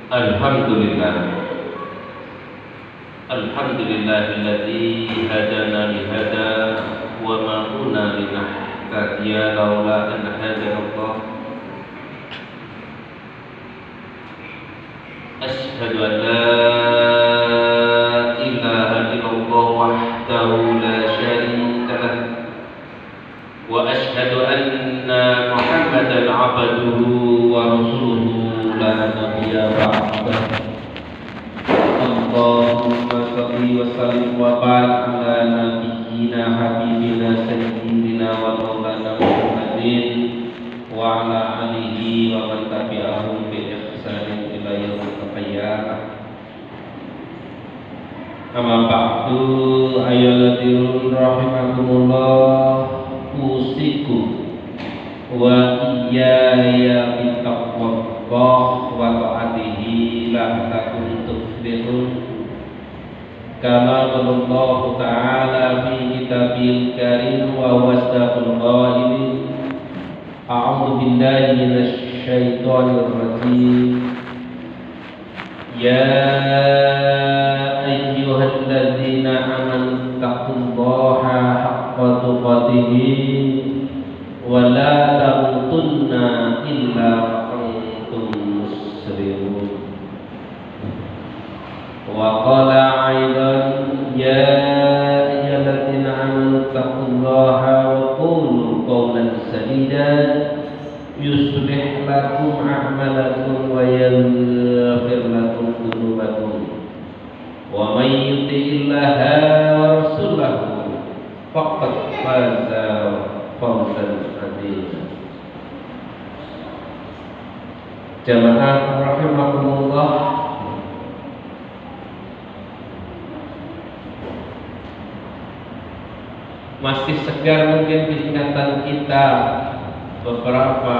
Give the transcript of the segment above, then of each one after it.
Alhamdulillah. Alhamdulillahilladzi hadana lihada wa ma kunna linahtadiya laula an hadana Allah. Asyhadu an la ilaha illallah wahdahu la syarika lah wa asyhadu anna Muhammadan abduhu wa rasuluhu la nabiyya ba'dahu. Allahumma shalli wa sallim wa barik ala nabiyyina habibina sayyidina wa maulana Muhammadin wa ala alihi wa man tabi'ahum bi ihsanin ila yaumil qiyamah. Amma ba'du, ayyuhalladzina rahimakumullah, usikum wa iyaya bittaqwallah wa ta'atihi la'allakum tuflihun. Kama qala Allah Ta'ala fi kitabil karim wa huwa asdaqul qailin. A'udzu billahi minasy syaithanir rajim. Ya ayyuhalladzina amanu taqullaha haqqa tuqatih wa la tamutunna illa wa antum muslimun. Wa qala aidan ya ayyuhalladzina amanu taqullaha wa qulu qawlan sadida yuslih lakum a'malakum wa yaghfir lakum dhunubakum wa may yuti'illaha wa rasulahu faqad faza fawzan 'azima. Jamaah rahimakumullah, masih segar mungkin ingatan kita beberapa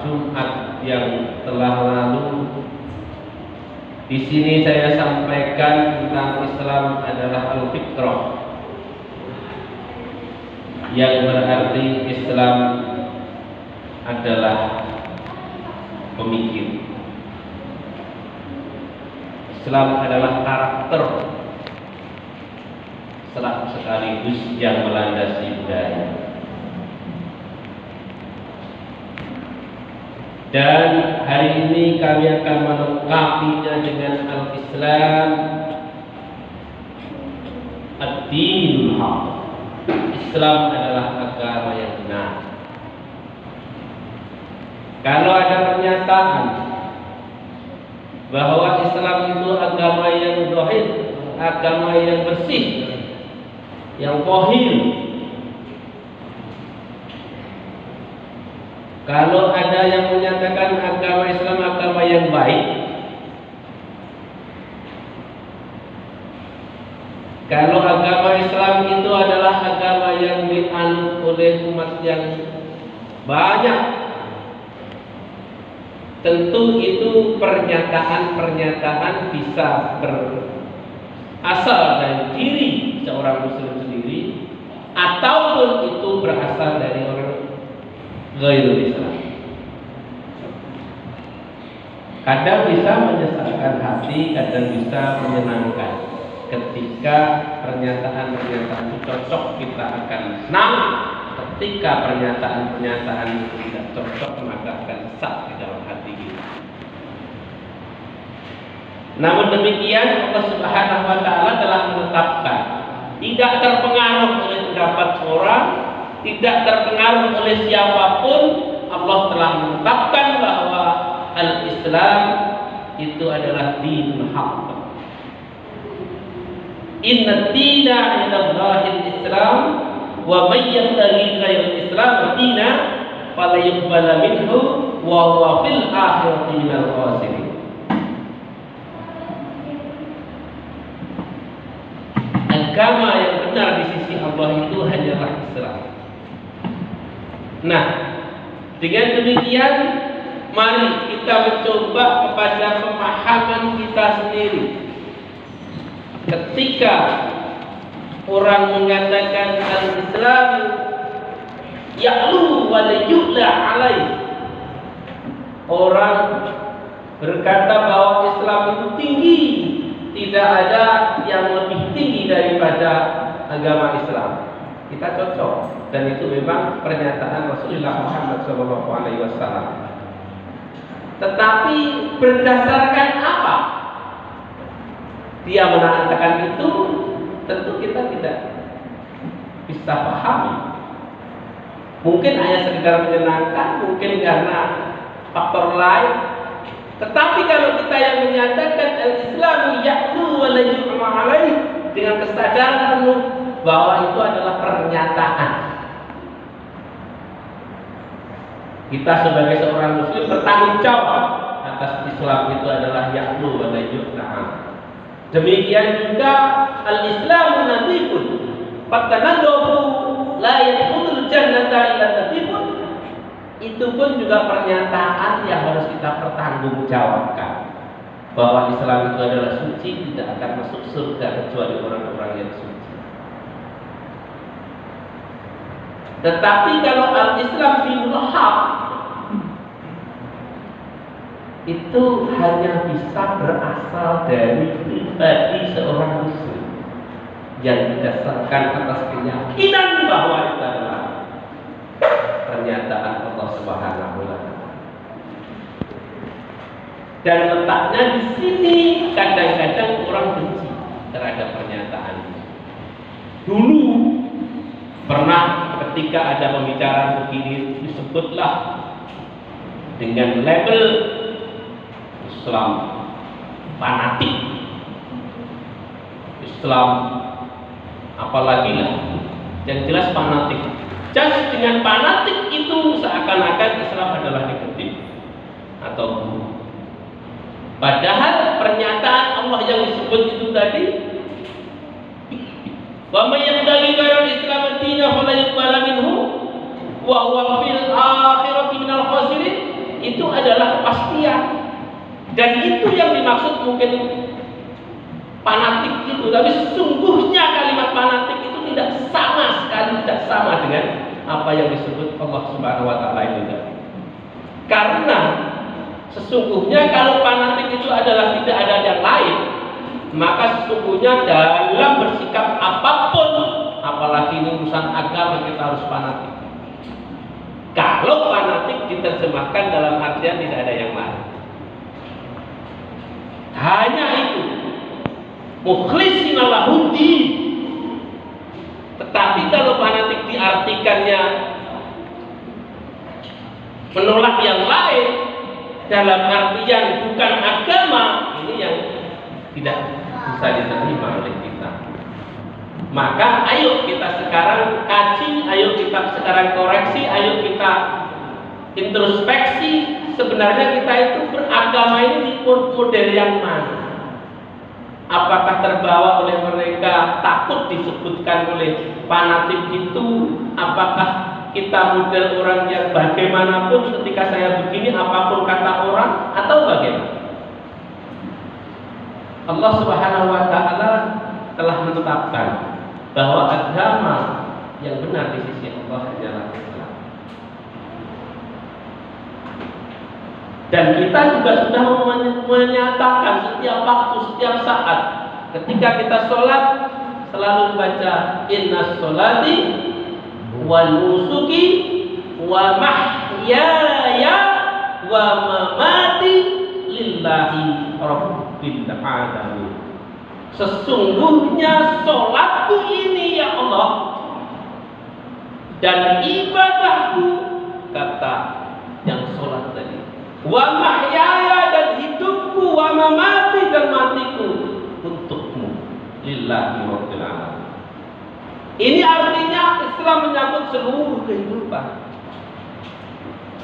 Jumat yang telah lalu. Di sini saya sampaikan tentang Islam adalah al-fitrah, yang berarti Islam adalah pemikir. Islam adalah karakter sekaligus yang melandasi budaya. Dan hari ini kami akan melengkapinya dengan al-Islam, ad-dinul haq. Islam adalah agama yang benar. Kalau ada pernyataan bahwa Islam itu agama yang zahir, agama yang bersih, yang qahir, kalau ada yang menyatakan agama Islam agama yang baik, kalau agama Islam itu adalah agama yang dianut oleh umat yang banyak, tentu itu pernyataan-pernyataan bisa berasal dari diri seorang muslim sendiri, ataupun itu berasal dari orang ghairul Islam. Kadang bisa menyesatkan hati, kadang bisa menyenangkan. Ketika pernyataan-pernyataan itu cocok, kita akan senang. Ketika pernyataan-pernyataan itu tidak cocok, maka akan sesak di dalam hati kita. Namun demikian, Allah Subhanahu wa Ta'ala telah menetapkan, tidak terpengaruh oleh pendapat orang, tidak terpengaruh oleh siapapun, Allah telah menetapkan bahwa al-Islam itu adalah dinul haq. Inna dina 'indallahil Islam wa may yabtaghi ghairal Islam dina fala yuqbala minhu wa huwa fil akhirati minal khasirin. Agama yang benar di sisi Allah itu hanyalah Islam. Nah, dengan demikian mari kita mencoba kepada pemahaman kita sendiri. Ketika orang mengatakan al-Islam ya'lu wa la yu'la alaih, orang berkata bahwa Islam itu tinggi, tidak ada yang lebih tinggi daripada agama Islam. Kita cocok, dan itu memang pernyataan Rasulullah Muhammad SAW. Tetapi berdasarkan apa dia mengatakan itu, tentu kita tidak bisa pahami. Mungkin hanya sekedar menyenangkan, mungkin karena faktor lain. Tetapi kalau kita yang menyatakan al-Islamu ya'lu wa la yu'ma alaih, dengan kesadaran penuh bahwa itu adalah pernyataan. Kita sebagai seorang muslim bertanggung jawab atas Islam itu adalah ya'lu wa la yu'ma. Demikian juga al-Islamu nadhifun fatanadhafu la yadkhulul jannata illa nadhifun. Itu pun juga pernyataan yang harus kita pertanggungjawabkan, bahwa Islam itu adalah suci, tidak akan masuk surga kecuali orang-orang yang suci. Tetapi kalau al-Islam dinul haq, itu hanya bisa berasal dari pribadi seorang muslim yang didasarkan atas keyakinan bahwa itu adalah pernyataan Allah Subhanahu wa Ta'ala. Dan letaknya di sini kadang-kadang orang benci terhadap pernyataan ini. Dulu pernah ketika ada pembicaraan begini disebutlah dengan label Islam fanatik, Islam apalagi lah, yang jelas fanatik. Just dengan fanatik itu seakan-akan Islam adalah negatif atau buruk. Padahal pernyataan Allah yang disebut itu tadi, wa may yabtaghi ghayra al-Islam dinan fala yuqbal minhu wa huwa fil akhirati minal khasirin, itu adalah kepastian. Dan itu yang dimaksud mungkin fanatik itu, tapi sesungguhnya kalimat fanatik itu tidak sama sekali, tidak sama dengan apa yang disebut Allah Subhanahu wa Ta'ala itu tadi. Karena sesungguhnya kalau fanatik itu adalah tidak ada yang lain, maka sesungguhnya dalam bersikap apapun, apalagi ini urusan agama, kita harus fanatik. Kalau fanatik diterjemahkan dalam artian tidak ada yang lain, hanya itu, mukhlisina lahud-din. Tetapi kalau fanatik diartikannya menolak yang lain dalam artian bukan agama, ini yang tidak bisa diterima oleh kita. Maka ayo kita sekarang kaji, ayo kita sekarang koreksi, ayo kita introspeksi, sebenarnya kita itu beragama ini di model yang mana? Apakah terbawa oleh mereka takut disebutkan oleh fanatik itu? Apakah kita model orang yang bagaimanapun ketika saya begini apapun kata orang, atau bagaimana? Allah Subhanahu wa Ta'ala telah menetapkan bahwa agama yang benar di sisi Allah adalah Islam. Dan kita juga sudah menyatakan setiap waktu, setiap saat, ketika kita sholat selalu baca inna sholati wa nusuki wa mahyaya wa mamati lillahi rabbil alamin. Sesungguhnya sholatku ini ya Allah, dan ibadahku, kata yang sholat tadi, wa mahyaya, dan hidupku, wa mamati, dan matiku untukmu, lillahi rabbil alamin. Ini artinya Islam menyambut seluruh kehidupan,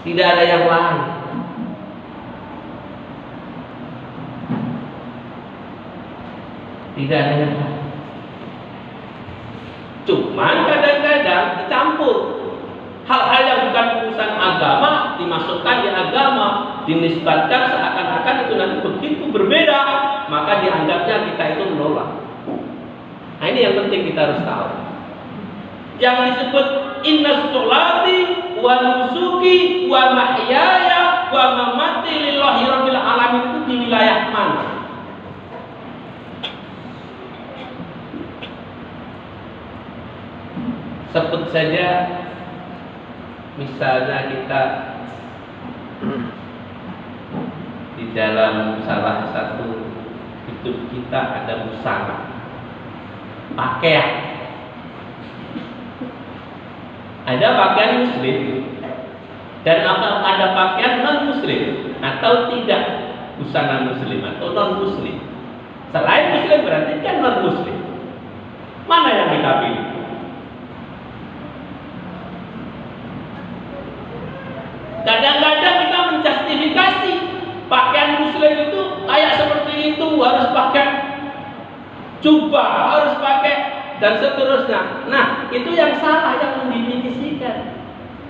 tidak ada yang lain. Tidak ada yang lain. Cuman kadang-kadang dicampur hal-hal yang bukan urusan agama, dimasukkan di agama, dinisbatkan seakan-akan itu nanti begitu berbeda, maka dianggapnya kita itu menolak. Nah, ini yang penting kita harus tahu. Yang disebut inna sholati wa nusuki wa mahyaya wa mamati lillahi rabbil alamin itu di wilayah mana? Sebut saja misalnya kita di dalam salah satu hidup kita ada busana, pakaian, ada pakaian muslim dan ada pakaian non muslim atau tidak, busana muslim atau non muslim. Selain muslim berarti kan non muslim. Mana yang kita pilih? Kadang-kadang kita menjustifikasi pakaian muslim itu kayak seperti itu, harus pakai jubah, harus pakai dan seterusnya. Nah, itu yang salah, yang mendefinisikan.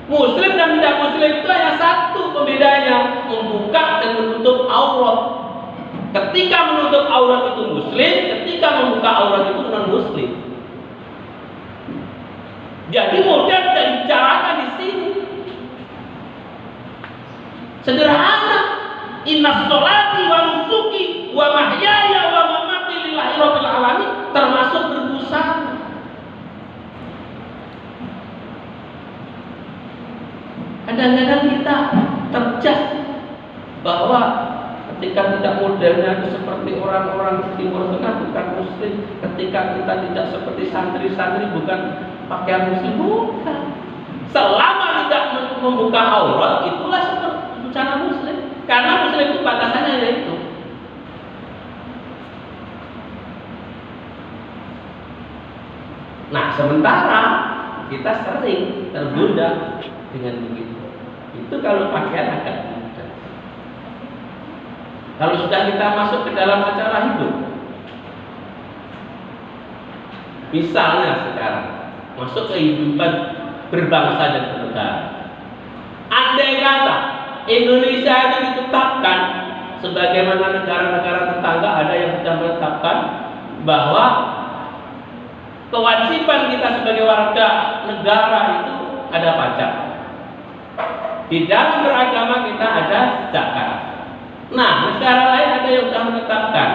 Muslim dan tidak muslim itu hanya satu pembedanya, membuka dan menutup aurat. Ketika menutup aurat itu muslim, ketika membuka aurat itu non muslim. Jadi model tidak dibicarakan di sini. Sederhana, inna sholati wa nusuki wa mahyaya wa mamati lillahi rabbil alamin, termasuk berbusana. Kadang-kadang kita terjas bahwa ketika tidak modelnya itu seperti orang-orang Timur Tengah bukan muslim, ketika kita tidak seperti santri-santri bukan pakaian muslim, bukan. Selama tidak membuka aurat itulah seperti busana muslim, karena muslim itu batasannya yaitu. Nah, sementara kita sering tergoda dengan begitu. Itu kalau pakaian agak mudah. Kalau sudah kita masuk ke dalam acara hidup, misalnya sekarang masuk kehidupan berbangsa dan bernegara, andai kata Indonesia itu ditetapkan sebagaimana negara-negara tetangga ada yang sudah menetapkan bahwa kewajiban kita sebagai warga negara itu ada pajak. Di dalam beragama kita ada zakat. Nah, negara lain ada yang sudah menetapkan.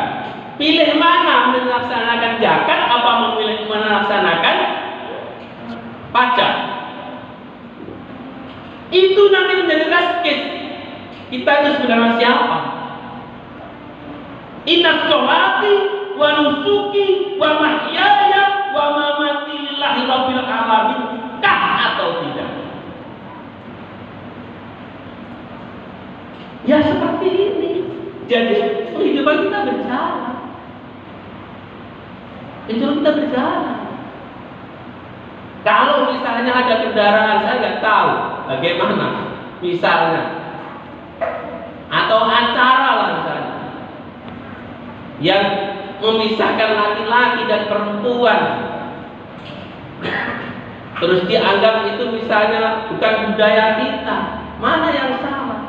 Pilih mana, melaksanakan zakat apa memilih melaksanakan pajak. Itu nanti menjadi raskis. Kita itu sebenarnya siapa? Inna sholati wa nusuki wa mahyaya wa mamati lillahi rabbil alamin, kah atau tidak? Ya seperti ini. Jadi kehidupan kita berjalan. Kehidupan kita berjalan. Kalau misalnya ada kendaraan, saya nggak tahu bagaimana, misalnya, atau acara lah misalnya, yang memisahkan laki-laki dan perempuan, terus dianggap itu misalnya bukan budaya kita, mana yang salah?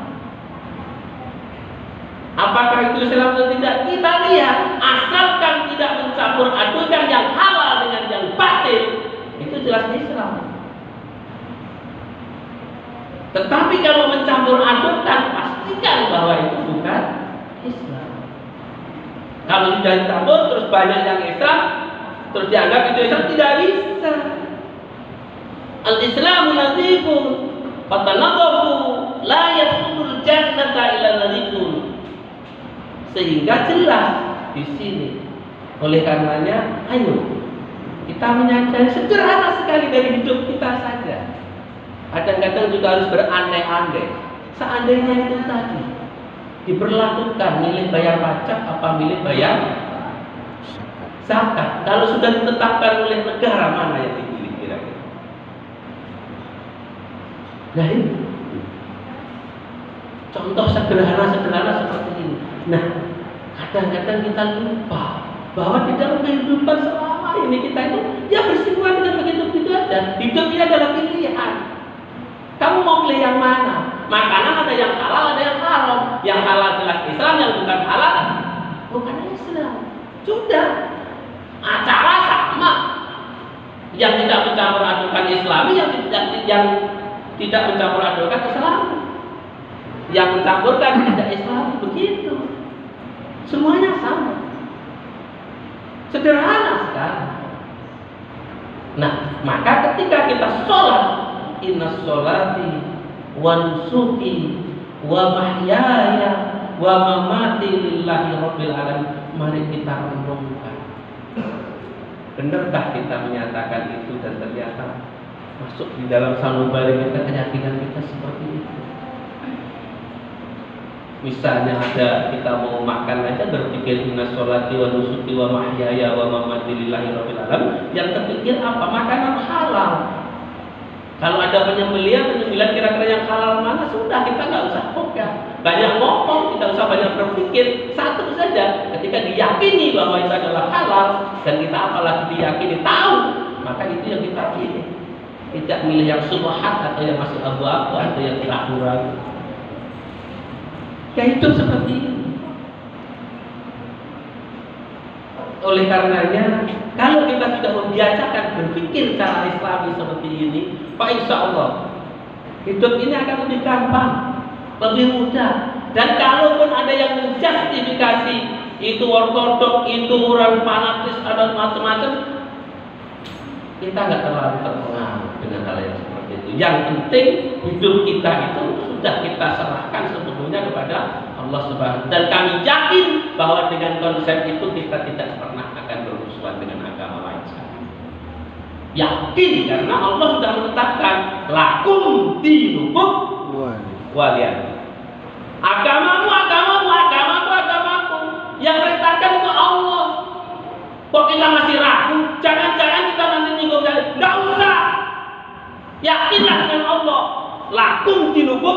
Apakah itu Islam atau tidak? Kita lihat, asalkan tidak mencampur adukan yang halal dengan yang batil, itu jelas Islam. Tetapi kalau mencampur adukan, pastikan bahwa itu bukan Islam. Kalau sudah dicampur terus banyak yang Islam, terus dianggap itu Islam, tidak bisa. Al-Islamu nazifun, fatanadhafu, la yadkhulul jannata illa nazifun. Sehingga jelas di sini. Oleh karenanya, ayo kita menyadari sederhana sekali dari hidup kita saja. Kadang-kadang juga harus berandai-andai. Seandainya itu tadi diberlakukan, milih bayar pajak apa milih bayar zakat. Kalau sudah ditetapkan oleh negara, mana yang dipilih kira-kira? Nah ini contoh sederhana seperti ini. Nah, kadang-kadang kita lupa bahwa di dalam kehidupan selama ini kita itu ya bersinggungan dengan begitu-begitu aja. Hidup ini adalah pilihan. Kamu mau pilih yang mana? Makanan ada yang halal, ada yang haram. Yang halal jelas Islam, yang bukan halal bukan Islam. Sudah. Acara sama. Yang tidak mencampur adukan Islami, yang tidak mencampur adukan Islam. Yang mencampurkan tidak Islam begitu. Semuanya sama. Sederhana sekali. Nah, maka ketika kita sholat, inna sholati wa nusuki wa mahyaya wa mamati lillahi rabbil alamin. Mari kita renungkan. Benarkah kita menyatakan itu dan ternyata masuk di dalam sanubari kita, keyakinan kita seperti itu? Misalnya ada kita mau makan aja berpikir inna sholati wa nusuki wa mahyaya wa mamati lillahi rabbil alamin. Yang terpikir apa? Makanan halal. Kalau ada penyembelihan kira-kira yang halal mana, sudah kita nggak usah banyak ngomong, tidak usah banyak berpikir. Satu saja, ketika diyakini bahwa itu adalah halal dan kita apalagi diyakini tahu, maka itu yang kita pilih. Tidak milih yang subhat atau yang masih abu-abu atau yang ragu-ragu. Ya itu seperti ini. Oleh karenanya, kalau kita sudah membiasakan berpikir cara Islami seperti ini, Pak, insya Allah hidup ini akan lebih gampang, lebih mudah. Dan kalaupun ada yang menjustifikasi itu ortodok, itu orang fanatis, ada macam-macam, kita nggak terlalu terpengaruh dengan hal yang seperti itu. Yang penting hidup kita itu sudah kita serahkan sepenuhnya kepada Allah Subhanahu. Dan kami yakin bahwa dengan konsep itu kita tidak pernah akan bermusuhan dengan agama lain sekali. Yakin karena Allah sudah menetapkan lakum dinukum waliyan. Agamamu, agamamu, agamaku, agamaku. Yang perintahkan itu Allah. Kok kita masih ragu? Jangan-jangan kita nanti nyinggung dari. Nggak usah. Yakinlah dengan Allah. Lakum dinukum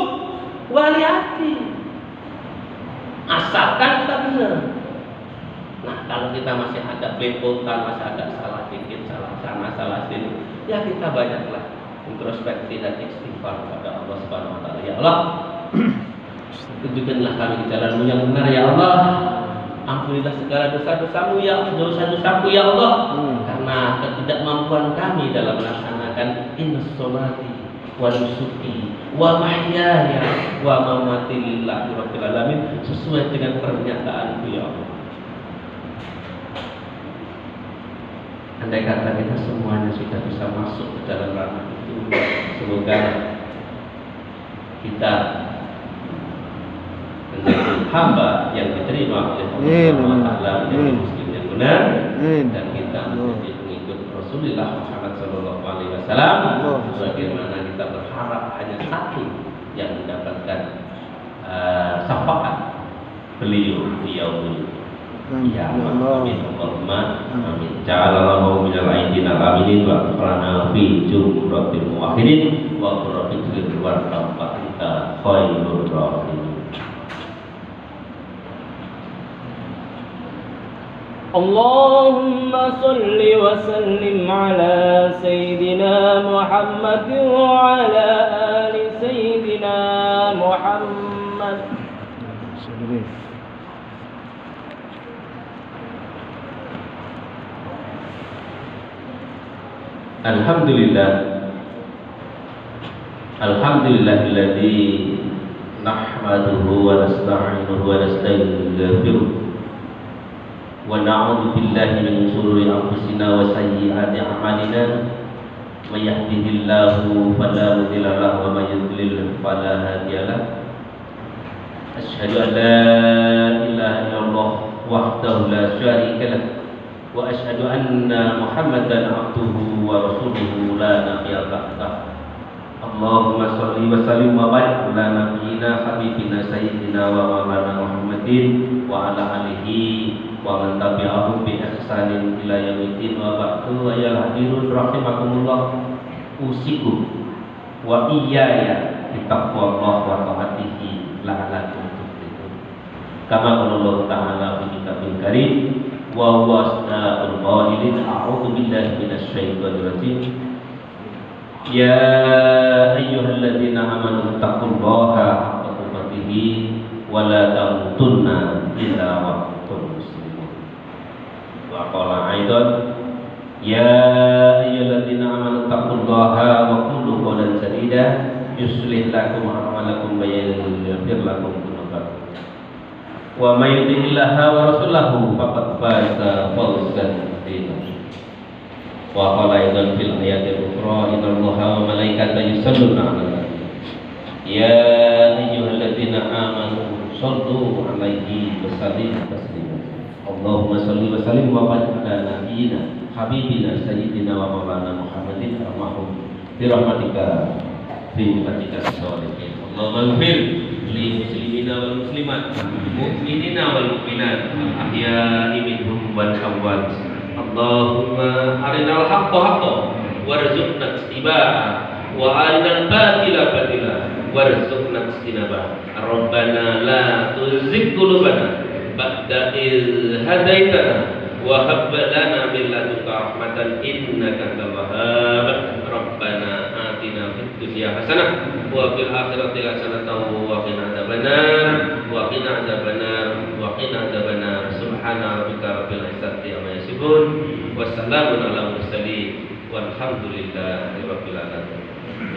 waliyati. Asalkan kita benar. Nah, kalau kita masih ada belepotan, masih ada salah dikit, salah sana, salah sini, ya kita banyaklah introspeksi dan istighfar kepada Allah Subhanahu wa taala. Ya Allah, tunjukkanlah kami di jalan-Mu yang benar ya Allah. Ampunilah segala dosa-dosamu ya, dosa-dosaku ya Allah. Karena ketidakmampuan kami dalam melaksanakan inna sholati wa nusuki wa mahyaya wa mamati lillahi rabbil alamin sesuai dengan pernyataan-Mu ya Allah. Andai kata kita semuanya sudah bisa masuk ke dalam ranah itu, semoga kita menjadi hamba yang diterima oleh Allah Taala, menjadi muslim yang benar, dan kita menjadi pengikut Rasulullah Muhammad Sallallahu Alaihi Wasallam. Bagaimana kita berharap hanya satu yang mendapatkan syafaat beliau di yaumul qiyamah. Amin Allahumma amin. Ja'alallahu minal aidin al-aminin wa aqrana fi jumratil muwahhidin wa qurratil warqah anta khairur rahimin. اللهم صل وسلم على سيدنا محمد وعلى آل سيدنا محمد. Alhamdulillah, alhamdulillahilladzi nahmaduhu wa nasta'inuhu wa nastaghfiruh wa na'udzu billahi min shururi anfusina wa sayyiati a'malina. May yahdihillahu fala mudilla lahu wa may yudlil fala hadiya lahu. Asyhadu an la ilaha illallah wahdahu la syarika lahu wa asyhadu anna Muhammadan abduhu wa rasuluhu la nabiyya ba'dah. Allahumma shalli wa sallim wa barik ala nabiyyina habibina sayyidina wa maulana Muhammadin wa ala alihi wa man tabi'ahum bi ihsanin ila yaumiddin wa ba'du. Ya hadirun rahimakumullah, usikum wa iyaya bi taqwallah wa ta'atihi la'allakum tuflihun. Kama qala Allah Ta'ala fi kitabil karim wa huwa asna'ul qailin a'udzu billahi minasy syaithanir rajim. Ya ayyuhalladzina amanu taqullaha haqqa tuqatih wa la tamutunna illa wa antum muslimun. Wa qala aidan ya ayyuhalladzina amanu taqullaha wa qulu qawlan sadida يصلح لكم أعمالكم ويغفر لكم ذنوبكم ومن يطع الله ورسوله فقد فاز فوزا عظيما وقال أيضا في الآيات الأخرى إن الله وملائكته يصلون على النبي يا أيها الذين آمنوا صلوا عليه وسلموا تسليما اللهم صل وسلم وبارك على نبينا حبيبنا سيدنا ومولانا محمد المرحوم برحمتك في أمتك الصالحين اللهم اغفر للمسلمين والمسلمات المؤمنين والمؤمنات الأحياء منهم والأموات اللهم أرنا الحق حقا وارزقنا اتباعه وأرنا الباطل باطلا وارزقنا اجتنابه ربنا لا تزغ قلوبنا بعد إذ هديتنا وهب لنا من لدنك رحمة إنك أنت الوهاب ربنا آتنا في الدنيا حسنة وفي الآخرة حسنة وقنا عذاب النار وقنا عذاب النار وقنا عذاب النار سبحان ربك رب العزة عما يصفون والسلام على المرسلين والحمد لله رب العالمين.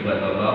Ibadah Allah.